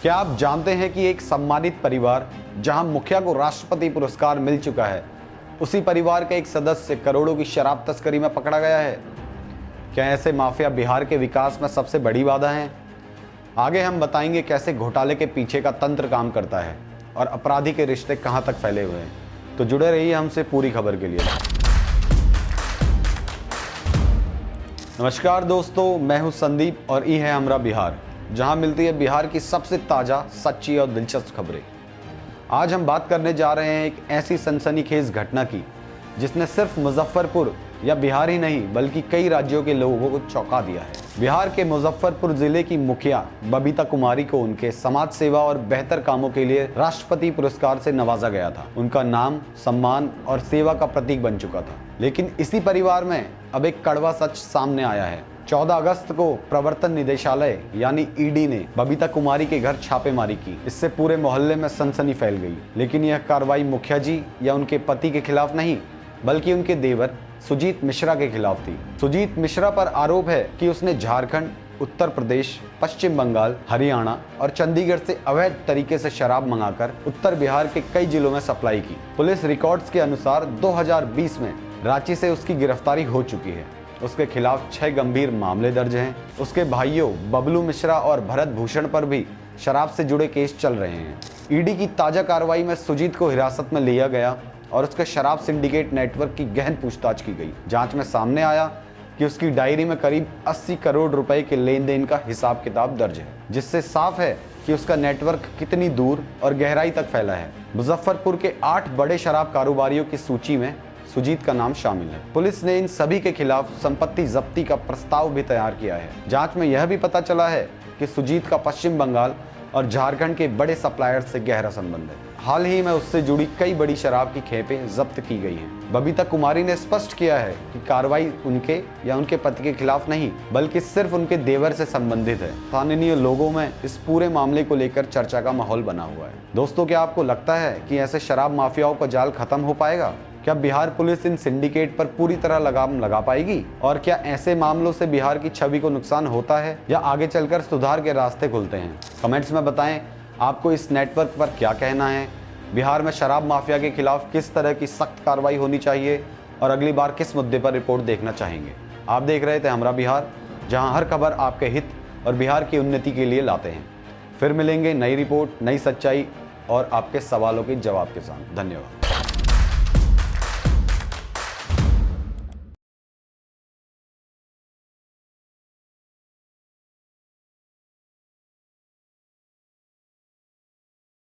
क्या आप जानते हैं कि एक सम्मानित परिवार जहां मुखिया को राष्ट्रपति पुरस्कार मिल चुका है, उसी परिवार का एक सदस्य करोड़ों की शराब तस्करी में पकड़ा गया है? क्या ऐसे माफिया बिहार के विकास में सबसे बड़ी बाधा हैं? आगे हम बताएंगे कैसे घोटाले के पीछे का तंत्र काम करता है और अपराधी के रिश्ते कहां तक फैले हुए हैं। तो जुड़े रहिए हमसे पूरी खबर के लिए। नमस्कार दोस्तों, मैं हूं संदीप और ये है हमरा बिहार, जहां मिलती है बिहार की सबसे ताज़ा, सच्ची और दिलचस्प खबरें। आज हम बात करने जा रहे हैं एक ऐसी सनसनीखेज घटना की जिसने सिर्फ मुजफ्फरपुर या बिहार ही नहीं बल्कि कई राज्यों के लोगों को चौंका दिया है। बिहार के मुजफ्फरपुर जिले की मुखिया बबीता कुमारी को उनके समाज सेवा और बेहतर कामों के लिए राष्ट्रपति पुरस्कार से नवाजा गया था। उनका नाम, सम्मान और सेवा का प्रतीक बन चुका था। लेकिन इसी परिवार में अब एक कड़वा सच सामने आया है। 14 अगस्त को प्रवर्तन निदेशालय यानी ईडी ने बबीता कुमारी के घर छापेमारी की। इससे पूरे मोहल्ले में सनसनी फैल गई। लेकिन यह कार्रवाई मुखिया जी या उनके पति के खिलाफ नहीं, बल्कि उनके देवर सुजीत मिश्रा के खिलाफ थी। सुजीत मिश्रा पर आरोप है कि उसने झारखंड, उत्तर प्रदेश, पश्चिम बंगाल, हरियाणा और चंडीगढ़ से अवैध तरीके से शराब मंगाकर उत्तर बिहार के कई जिलों में सप्लाई की। पुलिस रिकॉर्ड्स के अनुसार 2020 में रांची से उसकी गिरफ्तारी हो चुकी है। उसके खिलाफ 6 गंभीर मामले दर्ज हैं। उसके भाइयों बबलू मिश्रा और भरत भूषण पर भी शराब से जुड़े केस चल रहे हैं। ईडी की ताजा कार्रवाई में सुजीत को हिरासत में लिया गया और उसके शराब सिंडिकेट नेटवर्क की गहन पूछताछ की गई। जांच में सामने आया कि उसकी डायरी में करीब 80 करोड़ रुपए के लेन देन का हिसाब किताब दर्ज है, जिससे साफ है कि उसका नेटवर्क कितनी दूर और गहराई तक फैला है। मुजफ्फरपुर के 8 बड़े शराब कारोबारियों की सूची में सुजीत का नाम शामिल है। पुलिस ने इन सभी के खिलाफ संपत्ति जब्ती का प्रस्ताव भी तैयार किया है। जांच में यह भी पता चला है कि सुजीत का पश्चिम बंगाल और झारखंड के बड़े सप्लायर से गहरा संबंध है। हाल ही में उससे जुड़ी कई बड़ी शराब की खेपें जब्त की गई हैं। बबीता कुमारी ने स्पष्ट किया है कि कार्रवाई उनके या उनके पति के खिलाफ नहीं, बल्कि सिर्फ उनके देवर से संबंधित है। स्थानीय लोगों में इस पूरे मामले को लेकर चर्चा का माहौल बना हुआ है। दोस्तों, क्या आपको लगता है कि ऐसे शराब माफियाओं का जाल खत्म हो पाएगा? क्या बिहार पुलिस इन सिंडिकेट पर पूरी तरह लगाम लगा पाएगी? और क्या ऐसे मामलों से बिहार की छवि को नुकसान होता है या आगे चलकर सुधार के रास्ते खुलते हैं? कमेंट्स में बताएं आपको इस नेटवर्क पर क्या कहना है। बिहार में शराब माफिया के खिलाफ किस तरह की सख्त कार्रवाई होनी चाहिए और अगली बार किस मुद्दे पर रिपोर्ट देखना चाहेंगे? आप देख रहे थे हमरा बिहार, जहां हर खबर आपके हित और बिहार की उन्नति के लिए लाते हैं। फिर मिलेंगे नई रिपोर्ट, नई सच्चाई और आपके सवालों के जवाब के साथ। धन्यवाद।